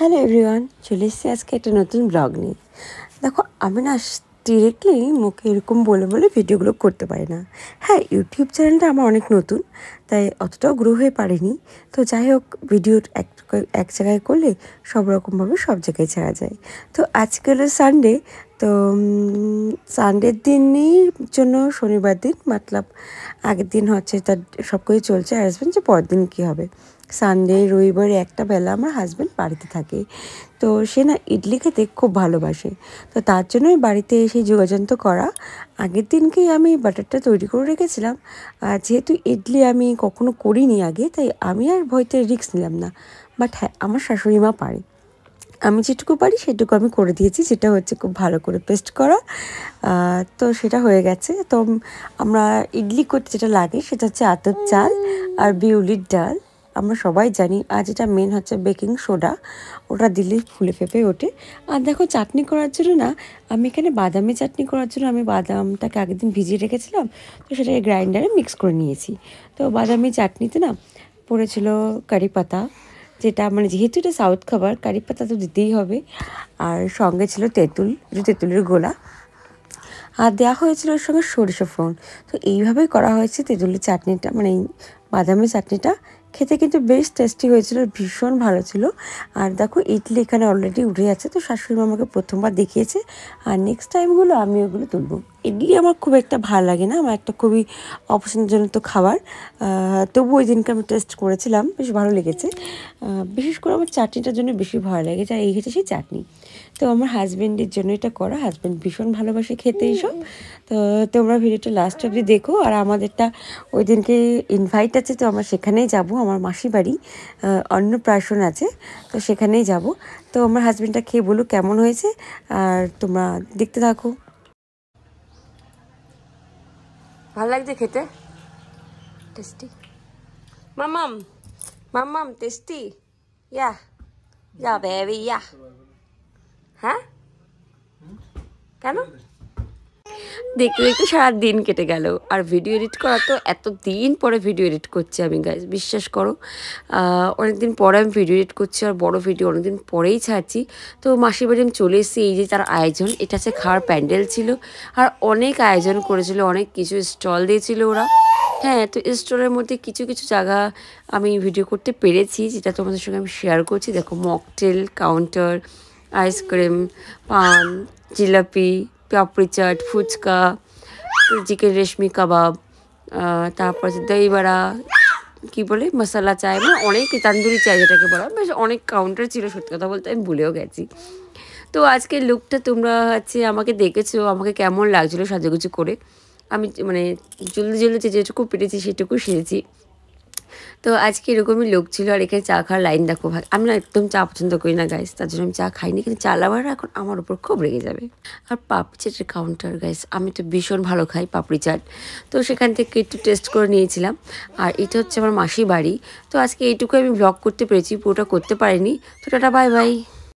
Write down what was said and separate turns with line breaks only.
Hello everyone, চলে এসেছি আজকে একটা নতুন ব্লগ নিয়ে। দেখো, আমি না ডিরেক্টলি মুখে এরকম বলে বলে ভিডিওগুলো করতে পারি না। হ্যাঁ, ইউটিউব চ্যানেলটা আমার অনেক নতুন, তাই অতটাও গ্রো হয়ে পারিনি। তো যাই হোক, ভিডিও এক জায়গায় করলে সব রকমভাবে সব জায়গায় ছাড়া যায়। তো আজকে হলো সানডে। তো সানডের দিনই জন্য শনিবার দিন মতলব আগের দিন হচ্ছে তার সব কিছু চলছে অ্যারেঞ্জমেন্ট যে পরের দিন কী হবে। সানডে রবিবারে একটা বেলা আমার হাজব্যান্ড বাড়িতে থাকে, তো সে না ইডলি খেতে খুব ভালোবাসে। তো তার জন্যই বাড়িতে এসে যোগাযোগ করা। আগের দিনকেই আমি বাটারটা তৈরি করে রেখেছিলাম, আর যেহেতু ইডলি আমি কখনো করিনি আগে, তাই আমি আর ভয়তে রিস্ক নিলাম না। বাট হ্যাঁ, আমার শাশুড়ি মা পারে, আমি যেটুকু পারি সেটুকু আমি করে দিয়েছি, যেটা হচ্ছে খুব ভালো করে পেস্ট করা। তো সেটা হয়ে গেছে। তো আমরা ইডলি করতে যেটা লাগে সেটা হচ্ছে আতপ চাল আর বিউলির ডাল, আমরা সবাই জানি। আর যেটা মেন হচ্ছে বেকিং সোডা, ওটা দিলে ফুলে ফেঁপে ওঠে। আর দেখো, চাটনি করার জন্য না আমি এখানে বাদামি চাটনি করার জন্য আমি বাদামটাকে আগের দিন ভিজিয়ে রেখেছিলাম, তো সেটাকে গ্রাইন্ডারে মিক্স করে নিয়েছি। তো বাদামি চাটনিতে না পড়েছিল কারি পাতা, যেটা মানে যেহেতু এটা সাউথ খাবার, কারি পাতা তো দিতেই হবে। আর সঙ্গে ছিল তেঁতুল, তেঁতুলের গোলা, আর দেওয়া হয়েছিল ওর সঙ্গে সরিষা ফোড়ন। তো এইভাবেই করা হয়েছে তেঁতুলের চাটনিটা, মানে বাদামের চাটনিটা। খেতে কিন্তু বেশ টেস্টি হয়েছিল, ভীষণ ভালো ছিল। আর দেখো, ইডলি এখানে অলরেডি উঠে যাচ্ছে। তো শাশুড়ি মা আমাকে প্রথমবার দেখিয়েছে, আর নেক্সট টাইমগুলো আমি ওগুলো তুলবো। ইডলি আমার খুব একটা ভালো লাগে না, আমার একটা খুবই অপছন্দজনিত খাবার। তবু ওই দিনকে আমি টেস্ট করেছিলাম, বেশ ভালো লেগেছে। বিশেষ করে আমার চাটনিটার জন্য বেশি ভালো লেগেছে, আর এই হচ্ছে সেই চাটনি। তো আমার হাজব্যান্ডের জন্য এটা করা, হাজব্যান্ড ভীষণ ভালোবাসে খেতে এইসব। তো তোমরা ভিডিওটা লাস্ট অবধি দেখো। আর আমাদেরটা ওই দিনকে ইনভাইট আছে, তো আমরা সেখানেই যাব। আমার মাসি বাড়ি অন্নপ্রাশন আছে, তো সেখানেই যাব। তো আমার হাজব্যান্ডটা খেয়ে বলুক কেমন হয়েছে, আর তোমরা দেখতে থাকো। ভালো লাগছে খেতে? টেস্টি মামাম, মামাম টেস্টি। ইয়া ইয়া বেবি ইয়া। হ্যাঁ, কেন? দেখতে দেখতে সারাদিন কেটে গেল। আর ভিডিও এডিট করা, তো এত দিন পরে ভিডিও এডিট করছি আমি গাইজ, বিশ্বাস করো। অনেকদিন পরে আমি ভিডিও এডিট করছি, আর বড় ভিডিও অনেকদিন পরেই ছাড়ছি। তো মাসির বাড়ি আমি চলে এসেছি। এই যে তার আয়োজন, এটা হচ্ছে খাওয়ার প্যান্ডেল ছিল, আর অনেক আয়োজন করেছিল, অনেক কিছু স্টল দিয়েছিল ওরা। হ্যাঁ, তো স্টলের মধ্যে কিছু কিছু জায়গা আমি ভিডিও করতে পেরেছি, যেটা তোমাদের সঙ্গে আমি শেয়ার করছি। দেখো, মকটেল কাউন্টার, আইসক্রিম, পান, জিলাপি, পাপড়ি চাট, ফুচকা, চিকেন রেশমি কাবাব, তারপর দই বড়া, কী বলে মশলা চায়, মানে অনেক তান্দুরি চায় যেটাকে বলা, বেশ অনেক কাউন্টার ছিল। সত্যি কথা বলতে আমি ভুলেও গেছি। তো আজকের লুকটা তোমরা হচ্ছে আমাকে দেখেছো, আমাকে কেমন লাগছিলো সাজুগুজু করে। আমি মানে জলদি জলদি যেটুকু পেরেছি সেটুকু সেরেছি। তো আজকে এরকমই লোক ছিল। আর এখানে চা খাওয়ার লাইন দেখো ভাই, আমি না একদম চা পছন্দ করি না গাইস, তার জন্য আমি চা খাইনি। কিন্তু চা লাভাররা এখন আমার উপর খুব রেগে যাবে। আর পাপড়ি চাটের কাউন্টার গাইস, আমি তো ভীষণ ভালো খাই পাপড়ি চাট, তো সেখান থেকে একটু টেস্ট করে নিয়েছিলাম। আর এটা হচ্ছে আমার মাসির বাড়ি। তো আজকে এইটুকু আমি ব্লগ করতে পেরেছি, পুরোটা করতে পারিনি। তো টাটা, বাই বাই।